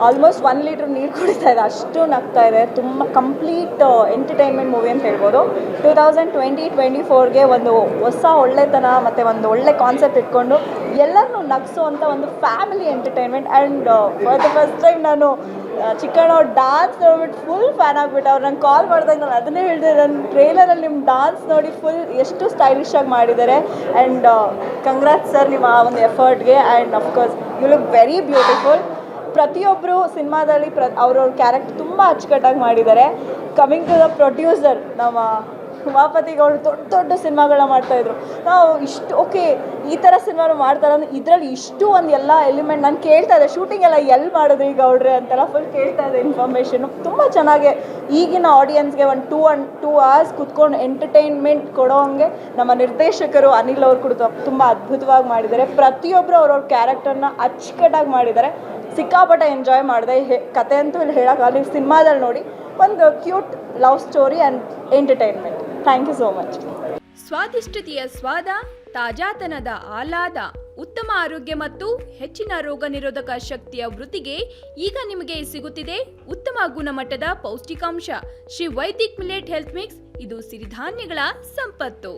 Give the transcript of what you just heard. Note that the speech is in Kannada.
ಆಲ್ಮೋಸ್ಟ್ 1 ಲೀಟ್ರ್ ನೀರು ಕುಡಿತಾ ಇದೆ, ಅಷ್ಟು ನಗ್ತಾ ಇದೆ. ತುಂಬ ಕಂಪ್ಲೀಟ್ ಎಂಟರ್ಟೈನ್ಮೆಂಟ್ ಮೂವಿ ಅಂತ ಹೇಳ್ಬೋದು. 2024ಗೆ ಒಂದು ಹೊಸ ಒಳ್ಳೆತನ ಮತ್ತು ಒಂದು ಒಳ್ಳೆ ಕಾನ್ಸೆಪ್ಟ್ ಇಟ್ಕೊಂಡು ಎಲ್ಲರನ್ನೂ ನಗಿಸುವಂಥ ಒಂದು family entertainment. And for the first time ನಾನು ಚಿಕ್ಕಣ್ಣ ಅವ್ರು ಡಾನ್ಸ್ ನೋಡ್ಬಿಟ್ಟು ಫುಲ್ ಫ್ಯಾನ್ ಆಗಿಬಿಟ್ಟು ಅವ್ರು ನಂಗೆ ಕಾಲ್ ಮಾಡಿದಾಗ ನಾನು ಅದನ್ನೇ ಹೇಳಿದೆ, ನನ್ನ ಟ್ರೈಲರಲ್ಲಿ ನಿಮ್ಮ ಡಾನ್ಸ್ ನೋಡಿ ಫುಲ್ ಎಷ್ಟು ಸ್ಟೈಲಿಶ್ ಆಗಿ ಮಾಡಿದ್ದಾರೆ. ಆ್ಯಂಡ್ ಕಂಗ್ರಾಟ್ಸ್ ಸರ್ ನಿಮ್ಮ ಆ ಒಂದು ಎಫರ್ಟ್ಗೆ. And of course you look very beautiful. ಪ್ರತಿಯೊಬ್ಬರು ಸಿನಿಮಾದಲ್ಲಿ ಅವ್ರವ್ರ ಕ್ಯಾರೆಕ್ಟರ್ ತುಂಬ ಅಚ್ಚುಕಟ್ಟಾಗಿ ಮಾಡಿದ್ದಾರೆ. ಕಮಿಂಗ್ ಟು ದ ಪ್ರೊಡ್ಯೂಸರ್, ನಮ್ಮ ಉಮಾಪತಿ ಗೌಡ್ರು ದೊಡ್ಡ ದೊಡ್ಡ ಸಿನಿಮಾಗಳನ್ನ ಮಾಡ್ತಾಯಿದ್ರು. ನಾವು ಇಷ್ಟು ಓಕೆ ಈ ಥರ ಸಿನಿಮಾನು ಮಾಡ್ತಾರೆ ಅಂದರೆ ಇದರಲ್ಲಿ ಇಷ್ಟು ಒಂದು ಎಲ್ಲ ಎಲಿಮೆಂಟ್ ನಾನು ಕೇಳ್ತಾ ಇದ್ದೆ, ಶೂಟಿಂಗ್ ಎಲ್ಲ ಎಲ್ಲಿ ಮಾಡಿದ್ರು ಈ ಗೌಡ್ರೆ ಅಂತೆಲ್ಲ ಫುಲ್ ಕೇಳ್ತಾ ಇದ್ದೆ ಇನ್ಫಾರ್ಮೇಷನು. ತುಂಬ ಚೆನ್ನಾಗಿ ಈಗಿನ ಆಡಿಯನ್ಸ್ಗೆ ಒಂದು 2 hours ಕೂತ್ಕೊಂಡು ಎಂಟರ್ಟೈನ್ಮೆಂಟ್ ಕೊಡೋ ಹಂಗೆ ನಮ್ಮ ನಿರ್ದೇಶಕರು ಅನಿಲ್ ಅವರು ಕೂಡ ತುಂಬ ಅದ್ಭುತವಾಗಿ ಮಾಡಿದ್ದಾರೆ. ಪ್ರತಿಯೊಬ್ಬರು ಅವ್ರವ್ರ ಕ್ಯಾರೆಕ್ಟರ್ನ ಅಚ್ಚುಕಟ್ಟಾಗಿ ಮಾಡಿದ್ದಾರೆ. ಸಿಕ್ಕಾಪಟ್ಟೆ ಎಂಜಾಯ್ ಮಾಡಿದೆ. ಕತೆ ಅಂತೂ ಇಲ್ಲಿ ಹೇಳೋಕ್ಕಾಗಲಿ, ಸಿನಿಮಾದಲ್ಲಿ ನೋಡಿ ಒಂದು cute love story and entertainment. Thank you so much. ಸ್ವಾದಿಷ್ಟತೆಯ ಸ್ವಾದ, ತಾಜಾತನದ ಆಹ್ಲಾದ, ಉತ್ತಮ ಆರೋಗ್ಯ ಮತ್ತು ಹೆಚ್ಚಿನ ರೋಗ ನಿರೋಧಕ ಶಕ್ತಿಯ ವೃದ್ಧಿಗೆ ಈಗ ನಿಮಗೆ ಸಿಗುತ್ತಿದೆ ಉತ್ತಮ ಗುಣಮಟ್ಟದ ಪೌಷ್ಟಿಕಾಂಶ Shri Vaidik millet health mix. ಇದು ಸಿರಿಧಾನ್ಯಗಳ ಸಂಪತ್ತು.